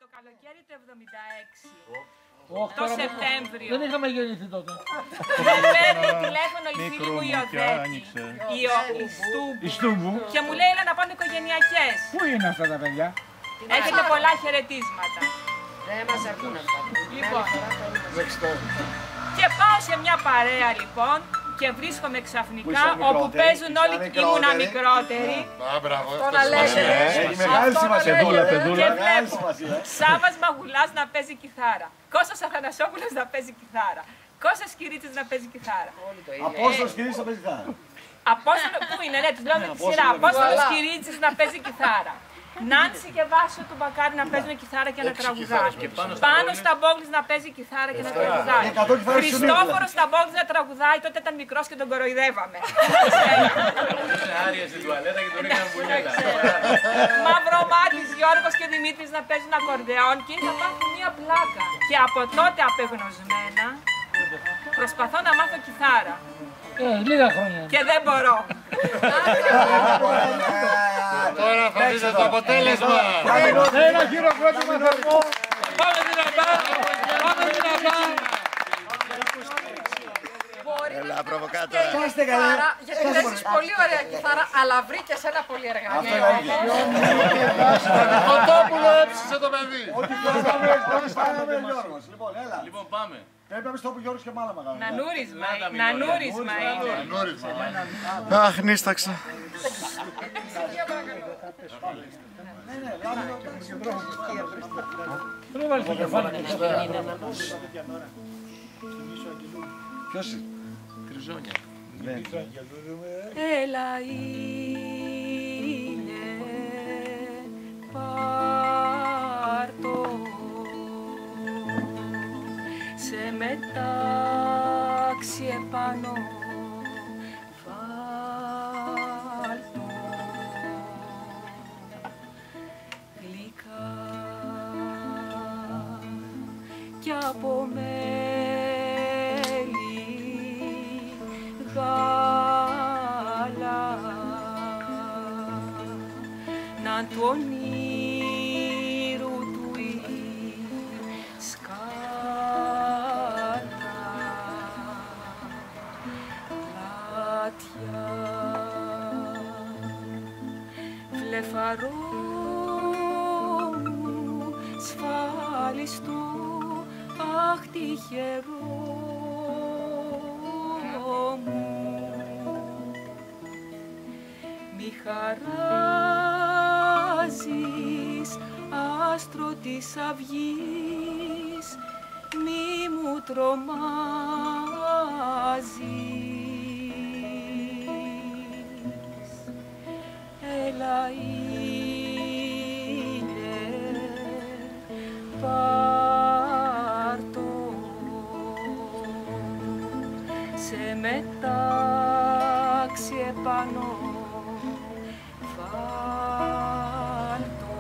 το καλοκαίρι του 76. Το Σεπτέμβριο. Δεν είχαμε γεννηθεί τότε. Με παίρνει τηλέφωνο η φίλη μου η Οδέτη, η Στούμπου, και μου λέει έλα να πάμε οικογενειακές. Πού είναι αυτά τα παιδιά? Έχετε πολλά χαιρετίσματα. Δεν μας αρκούν αυτά. Λοιπόν, και πάω σε μια παρέα λοιπόν και βρίσκομαι ξαφνικά όπου παίζουν όλοι, ήμουνα μικρότεροι. Τώρα λέγεται. Μεγάλη σημασία. Και βλέπω Σάββας Μαγουλάς να παίζει κιθάρα, Κώστας Αθανασόπουλος να παίζει κιθάρα, Κώστας Κυρίτσης να παίζει κιθάρα. Απόστολος Κυρίτσης να παίζει κιθάρα. Απόστολο, πού είναι, ναι, τους λέω με τη σειρά. Απόστολος Κυρίτσης να παίζει κιθάρα. Νάνση και Βάσο του Μπακάρη να παίζουν κιθάρα και να τραγουδάνε. Πάνω στα Μπόγλης να παίζει κιθάρα και να τραγουδάει. Χριστόφορος στα Μπόγλης να τραγουδάει, τότε ήταν μικρός και τον κοροϊδεύαμε. Άρια στην τουαλέτα και τον ρίχναν μπουλιέτα. Μαυρομάτης, Γιώργος και Δημήτρης να παίζουν ακορντεόν και είχα πάθει μία πλάκα. Και από τότε απεγνωσμένα προσπαθώ να μάθω κιθάρα. Λίγα χρόνια. Και δεν μπορώ. Τώρα θα δείτε το αποτέλεσμα. Ένα χειροκρότημα θερμό. Πάμε δυνατά. Πάμε δυνατά. Μπορεί να προβοκάτε κιθάρα, γιατί παίζεις πολύ ωραία κιθάρα, αλλά βρήκες ένα πολύ εργαλείο. Κοτόπουλο έψησε το παιδί. Ό,τι πάμε Γιώργος. Λοιπόν, έλα. Λοιπόν, πάμε. Πρέπει να μπεις τόπου Γιώργος και μάλα μεγάλο. Νανούρισμα είναι. Αχ, νύσταξα. Ποιος είναι? Τριζόνια. Έλα ήλιε, πάρ' το, σε μετάξει επάνω, βάλ' το, γλυκά κι από του ονείρου του η σκάτα πλάτια βλεφαρό μου σφάλιστο, αχ τυχερό μου, μη χαράζεις άστρο της αυγής, μη μου τρομάζεις. Έλα ήλιε, πάρ' το, σε μετάξει επάνω, βάλ' το,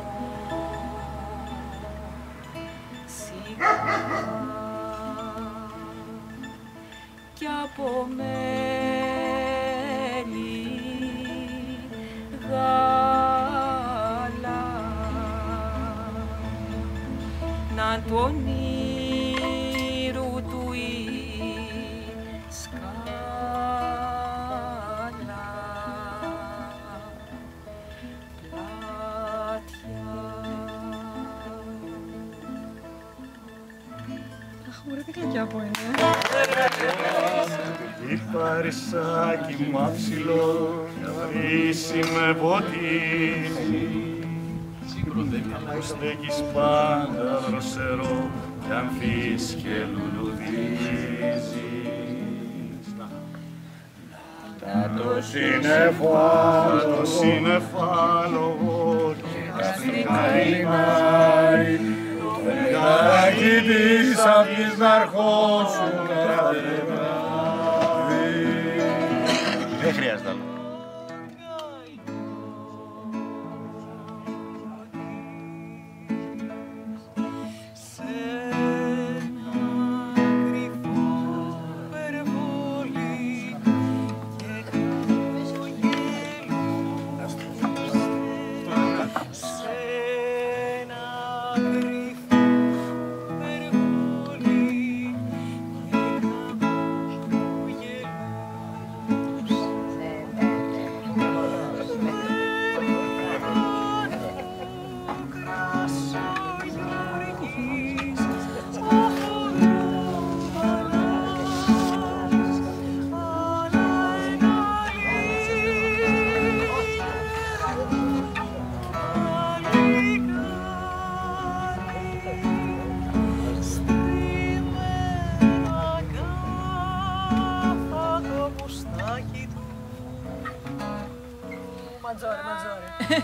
σιγά κι από μέλι γάλα, να του ονείρου του η σκάλα πλάτια. Αχ, μωρέ, τι κλικιά που είναι. Λιπαρισσάκι μαύσιλο, βρύση με ποτίζει. Που στέκεις πάντα δροσερό κι αμφίς και λουλουδίζεις. Να το συνεφάλω και αστρικά λιμάρι, το φεγγάρι της αυγής να αρχώσουν κάθε βράδυ. Δεν χρειάζεται άλλο. Κρυφό Μου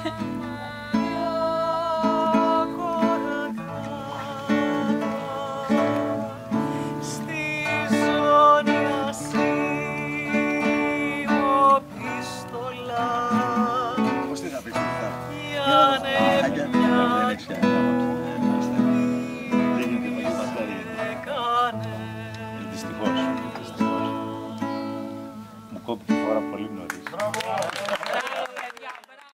κόπηκε η φορά πολύ νωρίς.